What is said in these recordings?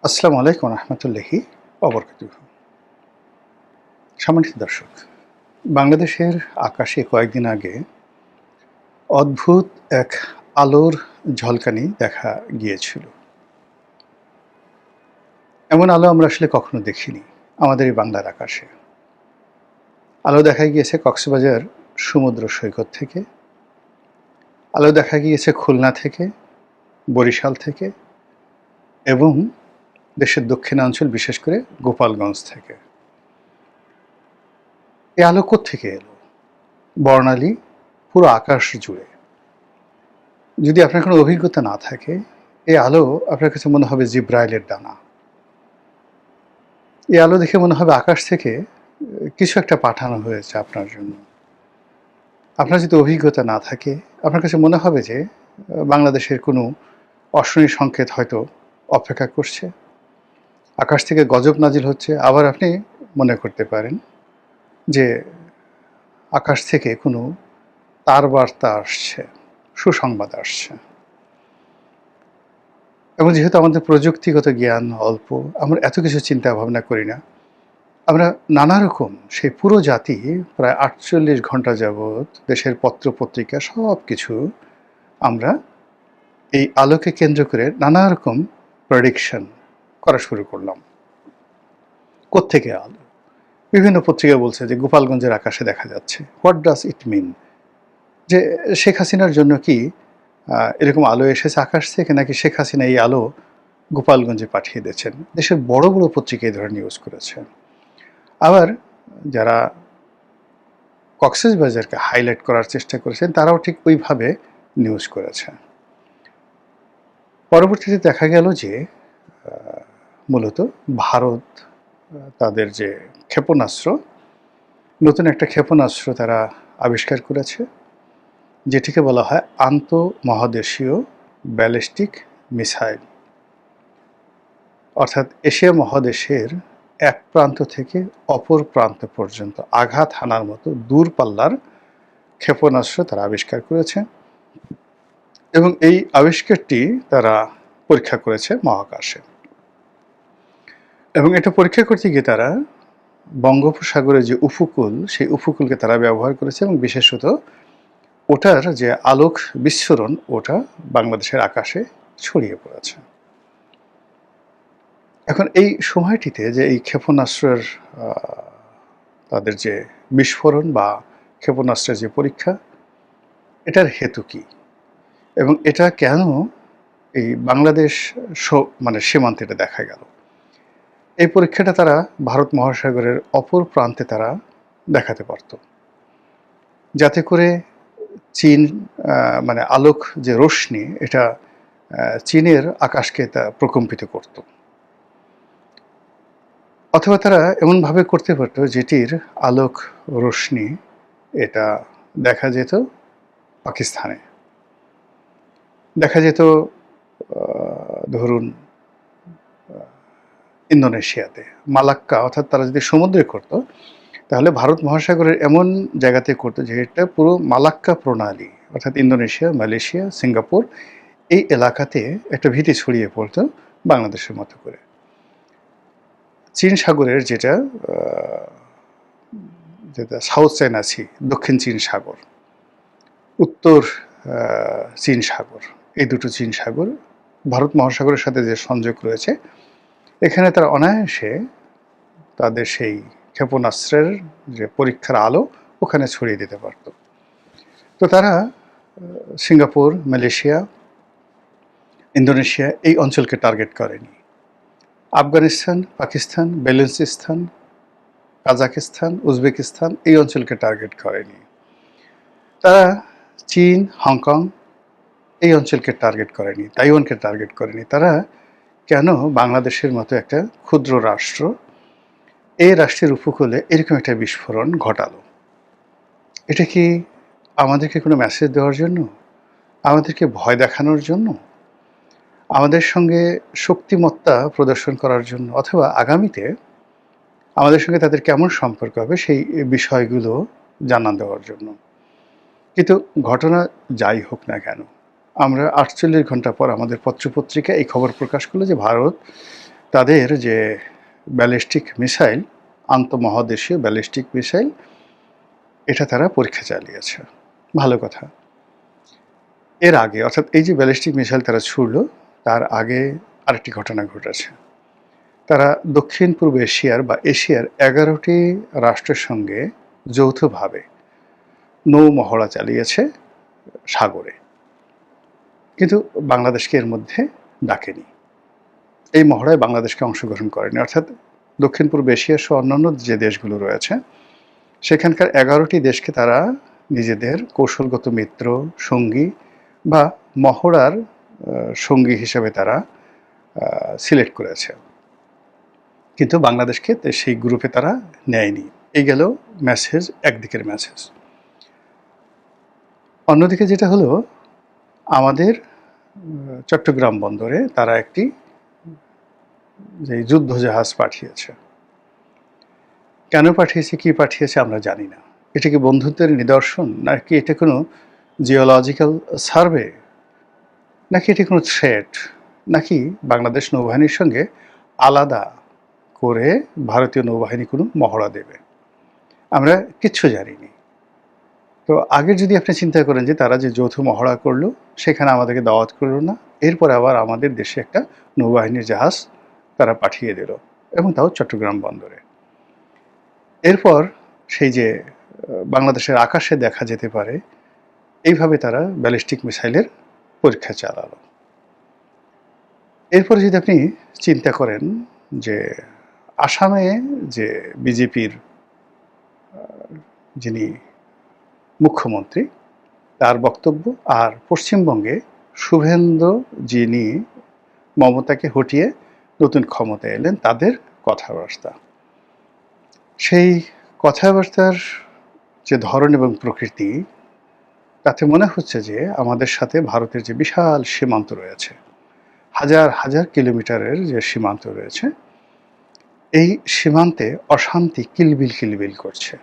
আসসালামু আলাইকুম রহমতুল্লাহি অবরকাতুহু। সম্মানিত দর্শক, বাংলাদেশের আকাশে কয়েকদিন আগে অদ্ভুত এক আলোর ঝলকানি দেখা গিয়েছিল। এমন আলো আমরা আসলে কখনো দেখিনি আমাদের এই বাংলার আকাশে। আলো দেখা গিয়েছে কক্সবাজার সমুদ্র সৈকত থেকে, আলো দেখা গিয়েছে খুলনা থেকে, বরিশাল থেকে এবং দেশের দক্ষিণাঞ্চল বিশেষ করে গোপালগঞ্জ থেকে। এই আলো কোত্থেকে এলো? বর্ণালী পুরো আকাশ জুড়ে। যদি আপনার কোনো অভিজ্ঞতা না থাকে, এই আলো আপনার কাছে মনে হবে জিব্রাইলের ডানা। এই আলো দেখে মনে হবে আকাশ থেকে কিছু একটা পাঠানো হয়েছে আপনার জন্য। আপনার যদি অভিজ্ঞতা না থাকে, আপনার কাছে মনে হবে যে বাংলাদেশের কোনো অশনি সংকেত হয়তো অপেক্ষা করছে। আকাশ থেকে গজব নাজিল হচ্ছে। আবার আপনি মনে করতে পারেন যে আকাশ থেকে কোনো তারবার্তা আসছে, সুসংবাদ আসছে। এবং যেহেতু আমাদের প্রযুক্তিগত জ্ঞান অল্প, আমরা এত কিছু চিন্তা ভাবনা করি না। আমরা নানা রকম সেই পুরো জাতি প্রায় ৪৮ ঘন্টা যাবৎ দেশের পত্র-পত্রিকা সবকিছু আমরা এই আলোকে কেন্দ্র করে নানা রকম প্রেডিকশন করা শুরু করলাম। কোত্থেকে আলো? বিভিন্ন পত্রিকা বলছে যে গোপালগঞ্জের আকাশে দেখা যাচ্ছে। হোয়াট ডাজ ইট মিন? যে শেখ হাসিনার জন্য কি এরকম আলো এসেছে আকাশ থেকে, নাকি শেখ হাসিনা এই আলো গোপালগঞ্জে পাঠিয়ে দিয়েছেন? দেশের বড় বড় পত্রিকা এই ধরনের নিউজ করেছে। আবার যারা কক্সবাজারকে হাইলাইট করার চেষ্টা করেছেন, তারাও ঠিক ওইভাবে নিউজ করেছে। পরবর্তীতে দেখা গেল যে মূলত ভারত তাদের যে ক্ষেপণাস্ত্র, নতুন একটা ক্ষেপণাস্ত্র তারা আবিষ্কার করেছে, যেটিকে বলা হয় আন্তঃমহাদেশীয় ব্যালিস্টিক মিসাইল। অর্থাৎ এশিয়া মহাদেশের এক প্রান্ত থেকে অপর প্রান্ত পর্যন্ত আঘাত হানার মতো দূরপাল্লার ক্ষেপণাস্ত্র তারা আবিষ্কার করেছে এবং এই আবিষ্কারটি তারা পরীক্ষা করেছে মহাকাশে। এবং এটা পরীক্ষা করতে গিয়ে তারা বঙ্গোপসাগরের যে উপকূল, সেই উপকূলকে তারা ব্যবহার করেছে এবং বিশেষত ওটার যে আলোক বিস্ফোরণ, ওটা বাংলাদেশের আকাশে ছড়িয়ে পড়েছে। এখন এই সময়টিতে যে এই ক্ষেপণাস্ত্রের তাদের যে বিস্ফোরণ বা ক্ষেপণাস্ত্রের যে পরীক্ষা, এটার হেতু কী এবং এটা কেন এই বাংলাদেশ মানে সীমান্তে এটা দেখা গেল? এই পরীক্ষাটা তারা ভারত মহাসাগরের অপর প্রান্তে তারা দেখাতে পারত, যাতে করে চীন মানে আলোক যে রশ্মি, এটা চীনের আকাশকে তা প্রকম্পিত করত। অথবা তারা এমনভাবে করতে পারত যেটির আলোক রশ্মি এটা দেখা যেত পাকিস্তানে, দেখা যেত ধরুন ইন্দোনেশিয়াতে, মালাক্কা, অর্থাৎ তারা যদি সমুদ্রে করত, তাহলে ভারত মহাসাগরের এমন জায়গাতে করতো যেটা পুরো মালাক্কা প্রণালী, অর্থাৎ ইন্দোনেশিয়া, মালয়েশিয়া, সিঙ্গাপুর, এই এলাকাতে একটা ভীতি ছড়িয়ে পড়তো বাংলাদেশের মতো করে। চীন সাগরের যেটা সাউথ চায়না সি, দক্ষিণ চীন সাগর, উত্তর চীন সাগর, এই দুটো চীন সাগর ভারত মহাসাগরের সাথে যে সংযোগ রয়েছে, এখানে তারা অনায়াসে তাদের সেই ক্ষেপণাস্ত্রের যে পরীক্ষার আলো ওখানে ছড়িয়ে দিতে পারত। তো তারা সিঙ্গাপুর, মালয়েশিয়া, ইন্দোনেশিয়া এই অঞ্চলকে টার্গেট করেনি। আফগানিস্তান, পাকিস্তান, বেলুচিস্তান, কাজাকিস্তান, উজবেকিস্তান এই অঞ্চলকে টার্গেট করেনি। তারা চীন, হংকং এই অঞ্চলকে টার্গেট করেনি, তাইওয়ানকে টার্গেট করেনি। তারা কেন বাংলাদেশের মতো একটা ক্ষুদ্র রাষ্ট্র, এই রাষ্ট্রের উপকূলে এরকম একটা বিস্ফোরণ ঘটালো? এটা কি আমাদেরকে কোনো মেসেজ দেওয়ার জন্য? আমাদেরকে ভয় দেখানোর জন্য? আমাদের সঙ্গে শক্তিমত্তা প্রদর্শন করার জন্য? অথবা আগামীতে আমাদের সঙ্গে তাদের কেমন সম্পর্ক হবে সেই বিষয়গুলো জানান দেওয়ার জন্য? কিন্তু ঘটনা যাই হোক না কেন, আমরা ৪৮ ঘন্টা পর আমাদের পত্রপত্রিকায় এই খবর প্রকাশ করলো যে ভারত তাদের যে ব্যালিস্টিক মিসাইল, আন্তঃমহাদেশীয় ব্যালিস্টিক মিসাইল, এটা তারা পরীক্ষা চালিয়েছে। ভালো কথা। এর আগে, অর্থাৎ এই যে ব্যালিস্টিক মিসাইল তারা ছুড়ল, তার আগে আরেকটি ঘটনা ঘটেছে। তারা দক্ষিণ পূর্ব এশিয়ার বা এশিয়ার 11টি রাষ্ট্রের সঙ্গে যৌথভাবে নৌ মহড়া চালিয়েছে সাগরে, কিন্তু বাংলাদেশকে এর মধ্যে ডাকেনি। এই মহড়ায় বাংলাদেশকে অংশগ্রহণ করেনি। অর্থাৎ দক্ষিণ পূর্ব এশিয়া সহ অন্যান্য যে দেশগুলো রয়েছে সেখানকার 11টি দেশকে তারা নিজেদের কৌশলগত মিত্র, সঙ্গী বা মহড়ার সঙ্গী হিসেবে তারা সিলেক্ট করেছে, কিন্তু বাংলাদেশকে সেই গ্রুপে তারা নেয়নি। এই গেল মেসেজ, একদিকের মেসেজ। অন্যদিকে যেটা হলো, আমাদের চট্টগ্রাম বন্দরে তারা একটি যে যুদ্ধ জাহাজ পাঠিয়েছে। কেন পাঠিয়েছে, কি পাঠিয়েছে আমরা জানি না। এটা কি বন্ধুত্বের নিদর্শন, নাকি এটা কোনো জিওলজিক্যাল সার্ভে, নাকি এটি কোনো থ্রেট, নাকি বাংলাদেশ নৌবাহিনীর সঙ্গে আলাদা করে ভারতীয় নৌবাহিনী কোনো মহড়া দেবে, আমরা কিচ্ছু জানিনি। তো আগে যদি আপনি চিন্তা করেন যে তারা যে যৌথ মহড়া করলো, সেখানে আমাদেরকে দাওয়াত করলো না, এরপরে আবার আমাদের দেশে একটা নৌবাহিনীর জাহাজ তারা পাঠিয়ে দিল, এবং তাও চট্টগ্রাম বন্দরে। এরপর সেই যে বাংলাদেশের আকাশে দেখা যেতে পারে, এইভাবে তারা ব্যালিস্টিক মিসাইলের পরীক্ষা চালালো। এরপরে যদি আপনি চিন্তা করেন যে আসামে যে বিজেপির যিনি মুখ্যমন্ত্রী, তার বক্তব্য, আর পশ্চিমবঙ্গে শুভেন্দু যিনি মমতাকে হটিয়ে নতুন ক্ষমতায় এলেন, তাদের কথাবার্তা, সেই কথাবার্তার যে ধরন এবং প্রকৃতি, তাতে মনে হচ্ছে যে আমাদের সাথে ভারতের যে বিশাল সীমান্ত রয়েছে, হাজার হাজার কিলোমিটারের যে সীমান্ত রয়েছে, এই সীমান্তে অশান্তি কিলবিল কিলবিল করছে।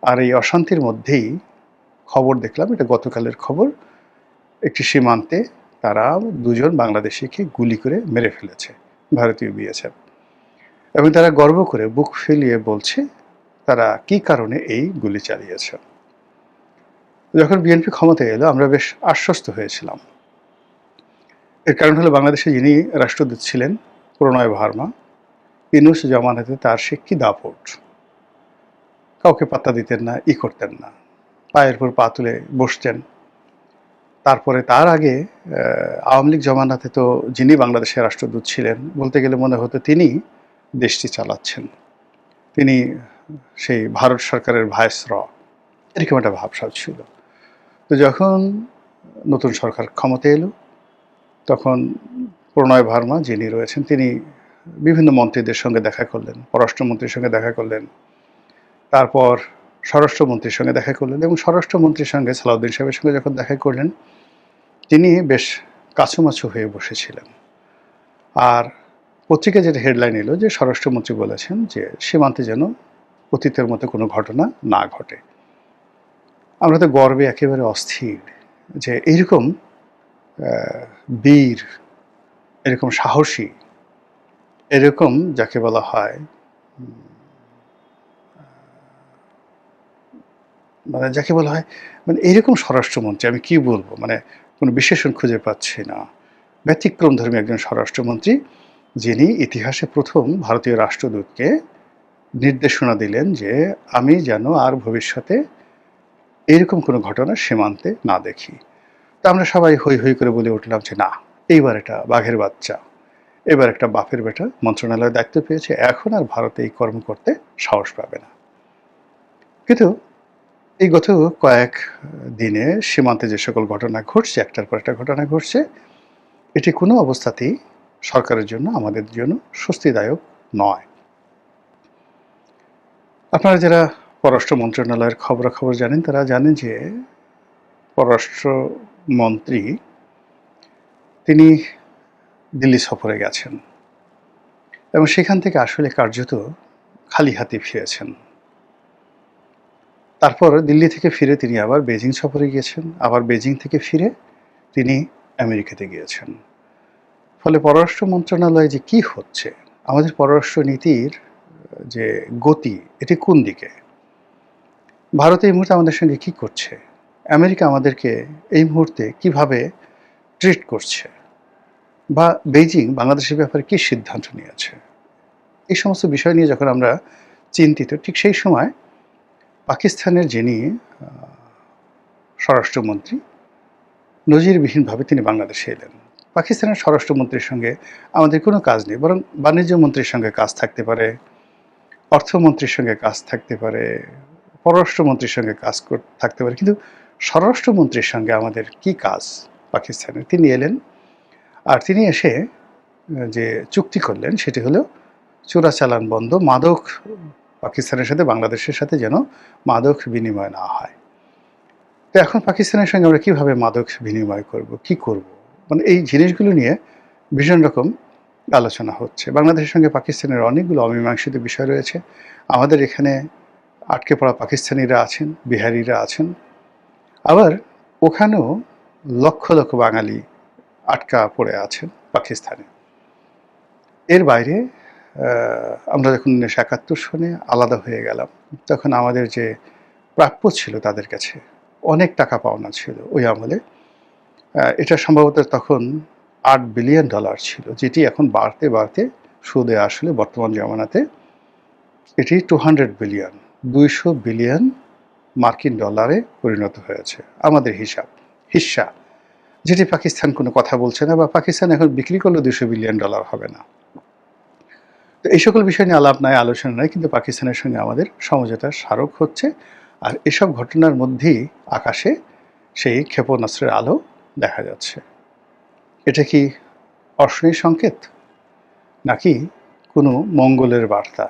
আর এই অশান্তির মধ্যেই খবর দেখলাম, এটা গতকালের খবর, একটি সীমান্তে তারা দুজন বাংলাদেশিকে গুলি করে মেরে ফেলেছে ভারতীয় বিএসএফ, এবং তারা গর্ব করে বুক ফুলিয়ে বলছে তারা কি কারণে এই গুলি চালিয়েছে। যখন বিএনপি ক্ষমতায় এলো, আমরা বেশ আশ্বস্ত হয়েছিলাম। এর কারণ হলো, বাংলাদেশে যিনি রাষ্ট্রদূত ছিলেন প্রণয় ভার্মা, ইউনূস জামানাতে তার সে কি দাপট, কাউকে পাত্তা দিতেন না, করতেন না, পায়ের পর পা তুলে বসতেন। তারপরে তার আগে আওয়ামী লীগ জমানাতে তো যিনি বাংলাদেশের রাষ্ট্রদূত ছিলেন, বলতে গেলে মনে হতো তিনি দেশটি চালাচ্ছেন, তিনি সেই ভারত সরকারের ভাইসর, এরকম একটা ভাবসাব ছিল। তো যখন নতুন সরকার ক্ষমতায় এলো, তখন প্রণয় ভার্মা যিনি রয়েছেন, তিনি বিভিন্ন মন্ত্রীদের সঙ্গে দেখা করলেন, পররাষ্ট্রমন্ত্রীর সঙ্গে দেখা করলেন, তারপর স্বরাষ্ট্রমন্ত্রীর সঙ্গে দেখা করলেন, এবং স্বরাষ্ট্রমন্ত্রীর সঙ্গে সালাউদ্দিন সাহেবের সঙ্গে যখন দেখা করলেন, তিনি বেশ কাছুমাছু হয়ে বসেছিলেন। আর পত্রিকায় যেটা হেডলাইন এলো যে স্বরাষ্ট্রমন্ত্রী বলেছেন যে সীমান্তে যেন অতীতের মতো কোনো ঘটনা না ঘটে। আমরা তো গর্বে একেবারে অস্থির যে এইরকম বীর, এরকম সাহসী, এরকম যাকে বলা হয় মানে এরকম স্বরাষ্ট্রমন্ত্রী, আমি কি বলবো, মানে কোনো বিশেষণ খুঁজে পাচ্ছি না। ব্যতিক্রমধর্মী একজন স্বরাষ্ট্রমন্ত্রী, যিনি ইতিহাসে প্রথম ভারতীয় রাষ্ট্রদূতকে নির্দেশনা দিলেন যে আমি যেন আর ভবিষ্যতে এরকম কোনো ঘটনা সীমান্তে না দেখি। তা আমরা সবাই হৈ হৈ করে বলে উঠলাম যে না, এইবার এটা বাঘের বাচ্চা, এবার একটা বাপের বেটা মন্ত্রণালয়ের দায়িত্ব পেয়েছে, এখন আর ভারতে এই কর্ম করতে সাহস পাবে না। কিন্তু এই গত কয়েক দিনে সীমান্তে যে সকল ঘটনা ঘটছে, একটার পর একটা ঘটনা ঘটছে, এটি কোনো অবস্থাতেই সরকারের জন্য, আমাদের জন্য স্বস্তিদায়ক নয়। আপনারা যারা পররাষ্ট্র মন্ত্রণালয়ের খবরাখবর জানেন, তারা জানেন যে পররাষ্ট্রমন্ত্রী তিনি দিল্লি সফরে গেছেন, এবং সেখান থেকে আসলে কার্যত খালি হাতে ফিরেছেন। তারপর দিল্লি থেকে ফিরে তিনি আবার বেজিং সফরে গিয়েছেন, আবার বেজিং থেকে ফিরে তিনি আমেরিকাতে গিয়েছেন। ফলে পররাষ্ট্র মন্ত্রণালয়ে যে কি হচ্ছে, আমাদের পররাষ্ট্র নীতির যে গতি এটি কোন দিকে? ভারত এই মুহূর্তে আমাদের সঙ্গে কি করছে? আমেরিকা আমাদেরকে এই মুহূর্তে কিভাবে ট্রিট করছে? বা বেইজিং বাংলাদেশের ব্যাপারে কি সিদ্ধান্ত নিয়েছে? এই সমস্ত বিষয় নিয়ে যখন আমরা চিন্তিত, ঠিক সেই সময় পাকিস্তানের যিনি স্বরাষ্ট্রমন্ত্রী, নজিরবিহীনভাবে তিনি বাংলাদেশে এলেন। পাকিস্তানের স্বরাষ্ট্রমন্ত্রীর সঙ্গে আমাদের কোনো কাজ নেই, বরং বাণিজ্য মন্ত্রীর সঙ্গে কাজ থাকতে পারে, অর্থমন্ত্রীর সঙ্গে কাজ থাকতে পারে, পররাষ্ট্রমন্ত্রীর সঙ্গে কাজ থাকতে পারে, কিন্তু স্বরাষ্ট্রমন্ত্রীর সঙ্গে আমাদের কি কাজ পাকিস্তানের? তিনি এলেন, আর তিনি এসে যে চুক্তি করলেন সেটি হলো চোরাচালান বন্ধ, মাদক পাকিস্তানের সাথে বাংলাদেশের সাথে যেন মাদক বিনিময় না হয়। তো এখন পাকিস্তানের সঙ্গে আমরা কীভাবে মাদক বিনিময় করব, কি করব, মানে এই জিনিসগুলো নিয়ে ভীষণ রকম আলোচনা হচ্ছে। বাংলাদেশের সঙ্গে পাকিস্তানের অনেকগুলো অমীমাংসিত বিষয় রয়েছে। আমাদের এখানে আটকে পড়া পাকিস্তানিরা আছেন, বিহারিরা আছেন, আবার ওখানেও লক্ষ লক্ষ বাঙালি আটকা পড়ে আছেন পাকিস্তানে। এর বাইরে আমরা যখন 1971 সনে আলাদা হয়ে গেলাম, তখন আমাদের যে প্রাপ্য ছিল তাদের কাছে অনেক টাকা পাওনা ছিল ওই আমলে। এটা সম্ভবত তখন $8 বিলিয়ন ছিল, যেটি এখন বাড়তে বাড়তে সুদে আসলে বর্তমান জমানাতে এটি 200 বিলিয়ন, 200 বিলিয়ন মার্কিন ডলারে পরিণত হয়েছে আমাদের হিস্সা, যেটি পাকিস্তান কোনো কথা বলছে না, বা পাকিস্তান এখন বিক্রি করলে $200 বিলিয়ন হবে না। তো এই সকল বিষয় নিয়ে আলাপ নাই, আলোচনা নাই, কিন্তু পাকিস্তানের সঙ্গে আমাদের সমঝোতার স্মারক হচ্ছে। আর এসব ঘটনার মধ্যেই আকাশে সেই ক্ষেপণাস্ত্রের আলো দেখা যাচ্ছে। এটা কি অশনির সংকেত, নাকি কোনো মঙ্গলের বার্তা?